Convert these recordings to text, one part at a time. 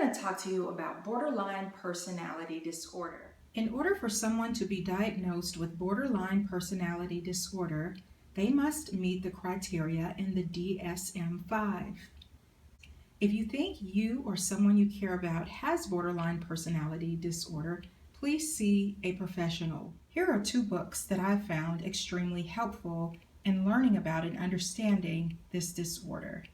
going to talk to you about borderline personality disorder. In order for someone to be diagnosed with borderline personality disorder, they must meet the criteria in the dsm-5. If you think you or someone you care about has borderline personality disorder, please see a professional. Here are 2 books that I found extremely helpful in learning about and understanding this disorder.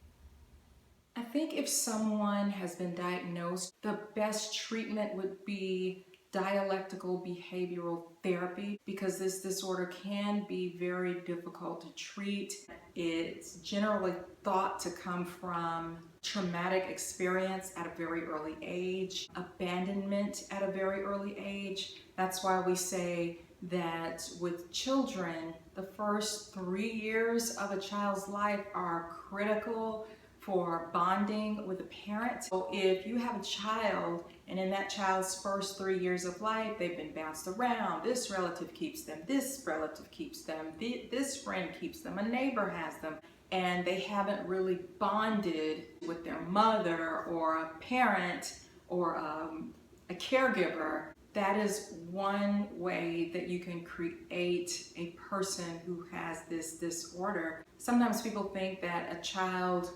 I think if someone has been diagnosed, the best treatment would be dialectical behavioral therapy, because this disorder can be very difficult to treat. It's generally thought to come from traumatic experience at a very early age, abandonment at a very early age. That's why we say that with children, the first 3 years of a child's life are critical for bonding with a parent. So if you have a child and in that child's first 3 years of life, they've been bounced around, this relative keeps them, this relative keeps them, this friend keeps them, a neighbor has them, and they haven't really bonded with their mother or a parent or a caregiver, that is one way that you can create a person who has this disorder. Sometimes people think that a child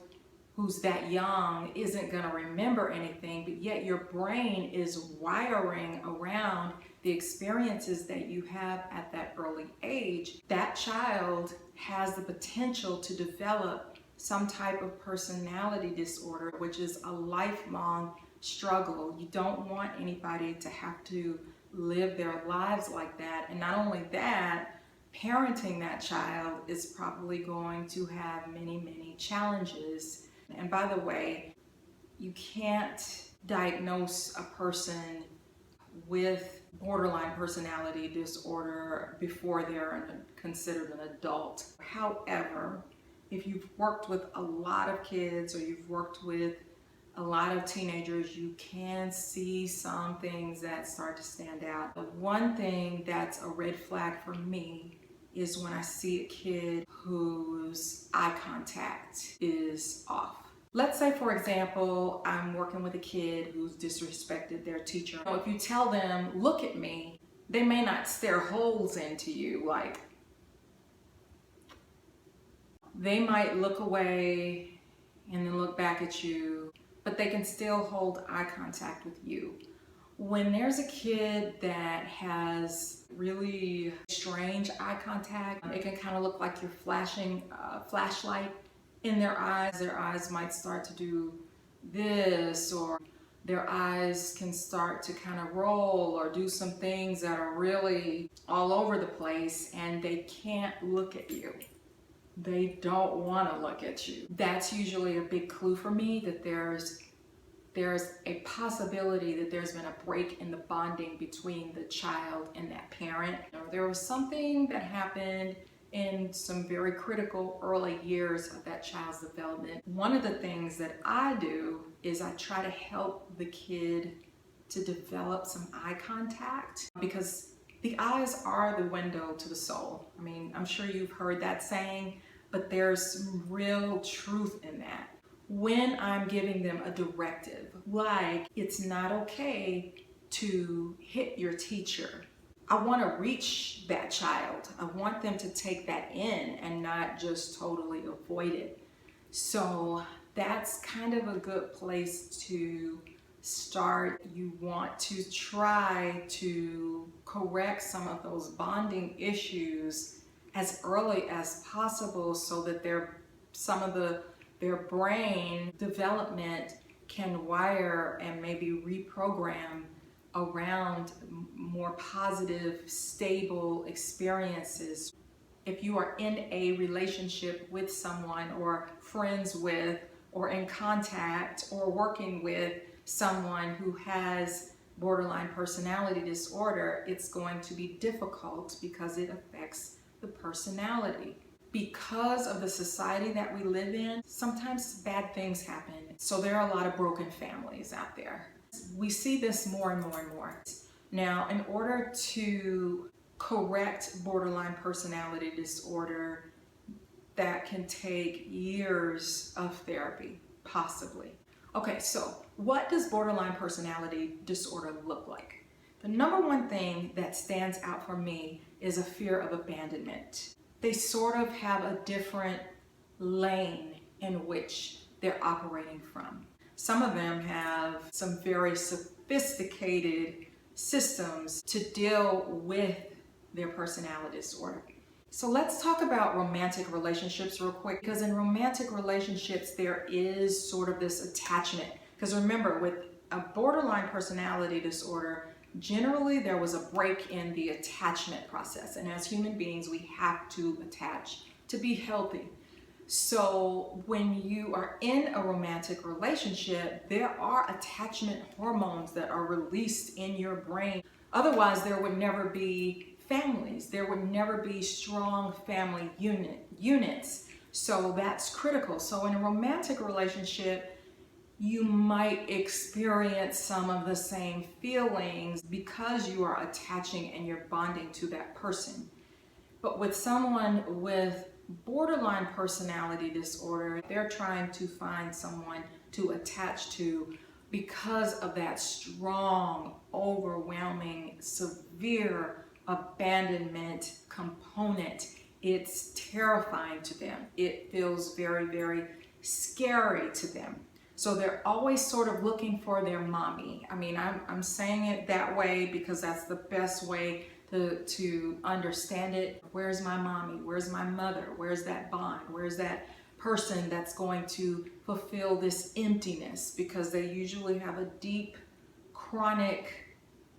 who's that young isn't going to remember anything, but yet your brain is wiring around the experiences that you have at that early age. That child has the potential to develop some type of personality disorder, which is a lifelong struggle. You don't want anybody to have to live their lives like that. And not only that, parenting that child is probably going to have many, many challenges. And by the way, you can't diagnose a person with borderline personality disorder before they're considered an adult. However, if you've worked with a lot of kids or you've worked with a lot of teenagers, you can see some things that start to stand out. The one thing that's a red flag for me is when I see a kid whose eye contact is off. Let's say, for example, I'm working with a kid who's disrespected their teacher. If you tell them, look at me, they may not stare holes into you. Like, they might look away and then look back at you, but they can still hold eye contact with you. When there's a kid that has really strange eye contact, it can kind of look like you're flashing a flashlight in their eyes. Their eyes might start to do this, or their eyes can start to kind of roll or do some things that are really all over the place, and they can't look at you. They don't want to look at you. That's usually a big clue for me that there's a possibility that there's been a break in the bonding between the child and that parent, or there was something that happened in some very critical early years of that child's development. One of the things that I do is I try to help the kid to develop some eye contact, because the eyes are the window to the soul. I mean, I'm sure you've heard that saying, but there's some real truth in that. When I'm giving them a directive, like it's not okay to hit your teacher, I want to reach that child. I want them to take that in and not just totally avoid it. So that's kind of a good place to start. You want to try to correct some of those bonding issues as early as possible, so that their brain development can wire and maybe reprogram around more positive, stable experiences. If you are in a relationship with someone, or friends with, or in contact, or working with someone who has borderline personality disorder, it's going to be difficult because it affects the personality. Because of the society that we live in, sometimes bad things happen. So there are a lot of broken families out there. We see this more and more and more. Now, in order to correct borderline personality disorder, that can take years of therapy, possibly. Okay, so What does borderline personality disorder look like? The number one thing that stands out for me is a fear of abandonment. They sort of have a different lane in which they're operating from. Some of them have some very sophisticated systems to deal with their personality disorder. So let's talk about romantic relationships real quick, because in romantic relationships there is sort of this attachment. Because remember, with a borderline personality disorder, generally there was a break in the attachment process, and as human beings we have to attach to be healthy. So when you are in a romantic relationship, there are attachment hormones that are released in your brain. Otherwise there would never be families, there would never be strong family units. So that's critical. So in a romantic relationship you might experience some of the same feelings because you are attaching and you're bonding to that person. But with someone with borderline personality disorder, they're trying to find someone to attach to because of that strong, overwhelming, severe abandonment component. It's terrifying to them. It feels very, very scary to them. So they're always sort of looking for their mommy. I mean, I'm saying it that way because that's the best way to understand it. Where's my mommy? Where's my mother? Where's that bond? Where's that person that's going to fulfill this emptiness? Because they usually have a deep, chronic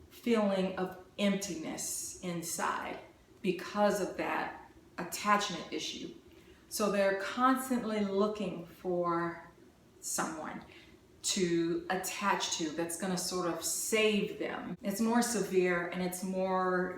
feeling of emptiness inside because of that attachment issue. So they're constantly looking for someone to attach to that's going to sort of save them. It's more severe and it's more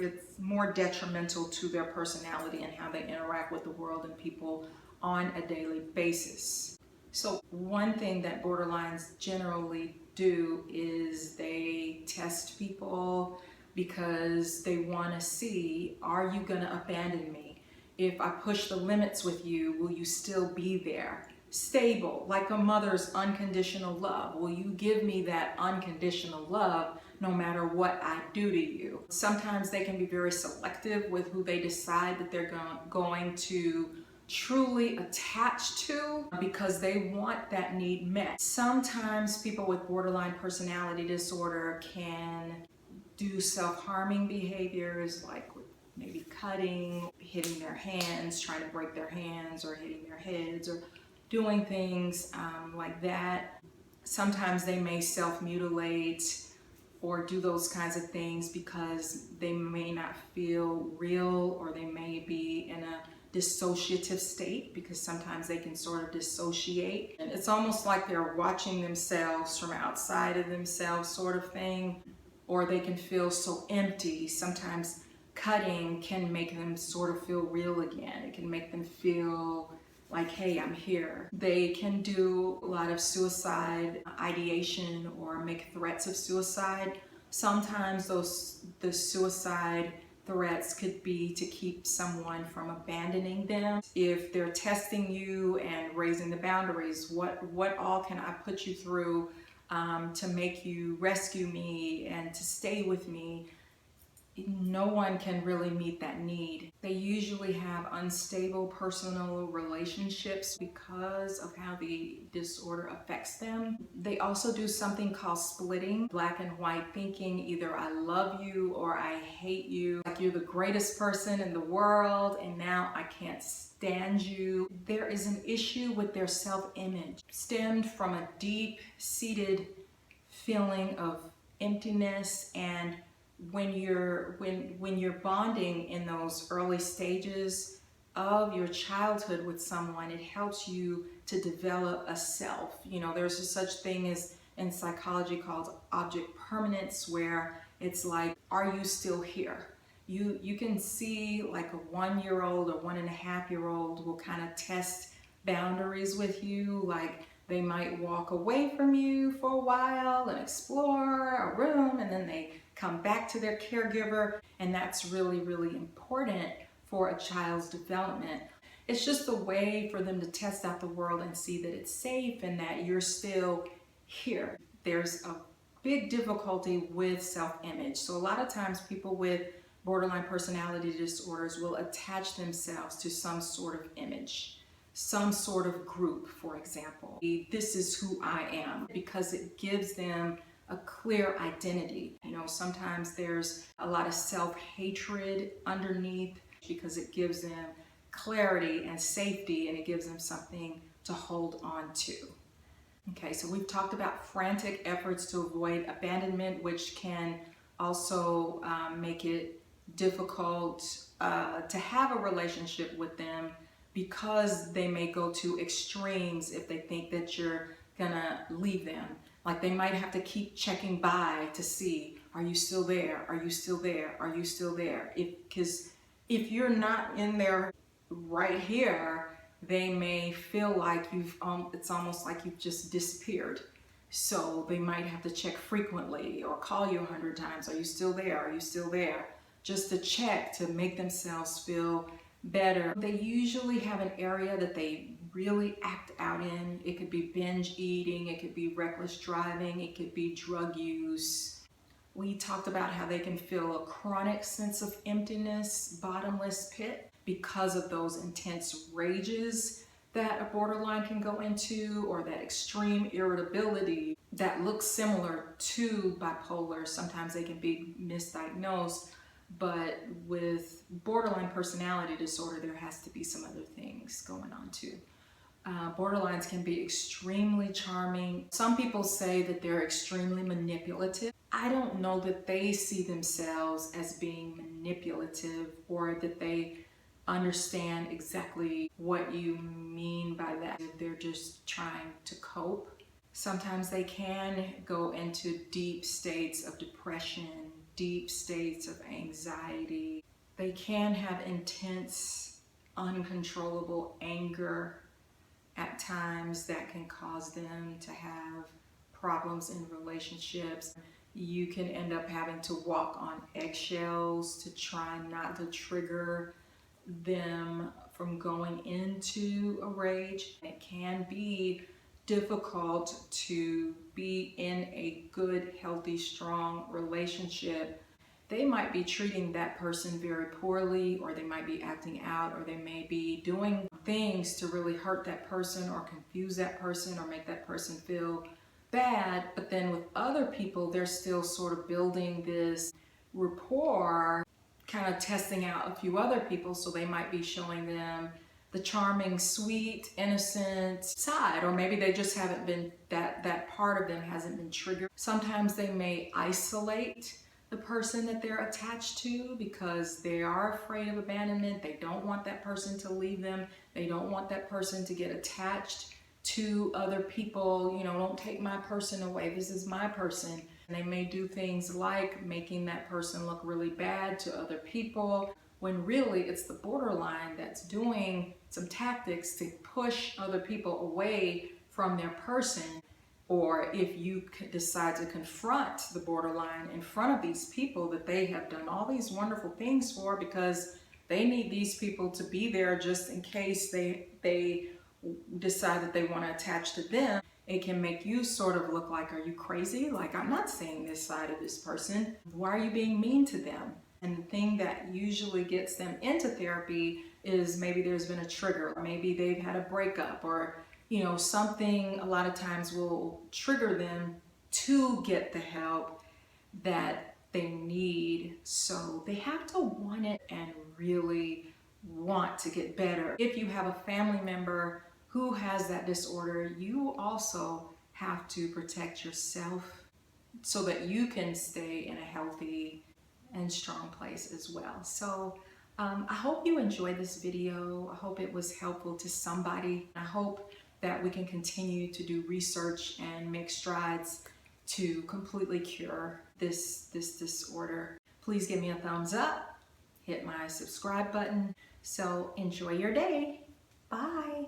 detrimental to their personality and how they interact with the world and people on a daily basis. So one thing that borderlines generally do is they test people because they want to see, are you going to abandon me? If I push the limits with you, will you still be there? Stable, like a mother's unconditional love. Will you give me that unconditional love no matter what I do to you? Sometimes they can be very selective with who they decide that they're going to truly attach to because they want that need met. Sometimes people with borderline personality disorder can do self-harming behaviors, like with maybe cutting, hitting their hands, trying to break their hands, or hitting their heads, or doing things like that. Sometimes they may self-mutilate or do those kinds of things because they may not feel real, or they may be in a dissociative state because sometimes they can sort of dissociate. And it's almost like they're watching themselves from outside of themselves, sort of thing, or they can feel so empty. Sometimes cutting can make them sort of feel real again. It can make them feel like, hey, I'm here. They can do a lot of suicide ideation or make threats of suicide. Sometimes the suicide threats could be to keep someone from abandoning them. If they're testing you and raising the boundaries, what all can I put you through to make you rescue me and to stay with me? No one can really meet that need. They usually have unstable personal relationships because of how the disorder affects them. They also do something called splitting, black and white thinking, either I love you or I hate you, like you're the greatest person in the world and now I can't stand you. There is an issue with their self-image, stemmed from a deep-seated feeling of emptiness. And when you're bonding in those early stages of your childhood with someone, it helps you to develop a self. You know, there's a such thing as in psychology called object permanence, where it's like, are you still here? You can see like a 1-year-old or 1.5-year-old will kind of test boundaries with you. Like they might walk away from you for a while and explore a room, and then they come back to their caregiver, and that's really, really important for a child's development. It's just a way for them to test out the world and see that it's safe and that you're still here. there's a big difficulty with self-image. So a lot of times people with borderline personality disorders will attach themselves to some sort of image, some sort of group, for example. This is who I am, because it gives them a clear identity. You know, sometimes there's a lot of self-hatred underneath because it gives them clarity and safety, and it gives them something to hold on to. Okay, so we've talked about frantic efforts to avoid abandonment, which can also make it difficult to have a relationship with them, because they may go to extremes if they think that you're gonna leave them. Like they might have to keep checking by to see, are you still there? Are you still there? Are you still there? Because if you're not in there right here, they may feel like it's almost like you've just disappeared. So they might have to check frequently or call you 100 times. Are you still there? Are you still there? Just to check, to make themselves feel better. They usually have an area that they really act out in. It could be binge eating, it could be reckless driving, it could be drug use. We talked about how they can feel a chronic sense of emptiness, bottomless pit, because of those intense rages that a borderline can go into, or that extreme irritability that looks similar to bipolar. Sometimes they can be misdiagnosed, but with borderline personality disorder, there has to be some other things going on too. Borderlines can be extremely charming. Some people say that they're extremely manipulative. I don't know that they see themselves as being manipulative, or that they understand exactly what you mean by that. They're just trying to cope. Sometimes they can go into deep states of depression, deep states of anxiety. They can have intense, uncontrollable anger at times that can cause them to have problems in relationships. You can end up having to walk on eggshells to try not to trigger them from going into a rage. It can be difficult to be in a good, healthy, strong relationship. They might be treating that person very poorly, or they might be acting out, or they may be doing things to really hurt that person or confuse that person or make that person feel bad. But then with other people, they're still sort of building this rapport, kind of testing out a few other people, so they might be showing them the charming, sweet, innocent side, or maybe they just haven't been, that part of them hasn't been triggered. Sometimes they may isolate the person that they're attached to because they are afraid of abandonment. They don't want that person to leave them. They don't want that person to get attached to other people. You know, don't take my person away. This is my person. And they may do things like making that person look really bad to other people, when really it's the borderline that's doing some tactics to push other people away from their person. Or if you decide to confront the borderline in front of these people that they have done all these wonderful things for, because they need these people to be there just in case they decide that they want to attach to them, it can make you sort of look like, are you crazy? Like, I'm not seeing this side of this person. Why are you being mean to them? And the thing that usually gets them into therapy is maybe there's been a trigger, or maybe they've had a breakup, or you know, something a lot of times will trigger them to get the help that they need. So they have to want it and really want to get better. If you have a family member who has that disorder, you also have to protect yourself so that you can stay in a healthy and strong place as well. So I hope you enjoyed this video. I hope it was helpful to somebody. I hope that we can continue to do research and make strides to completely cure this disorder. Please give me a thumbs up, hit my subscribe button. So enjoy your day. Bye.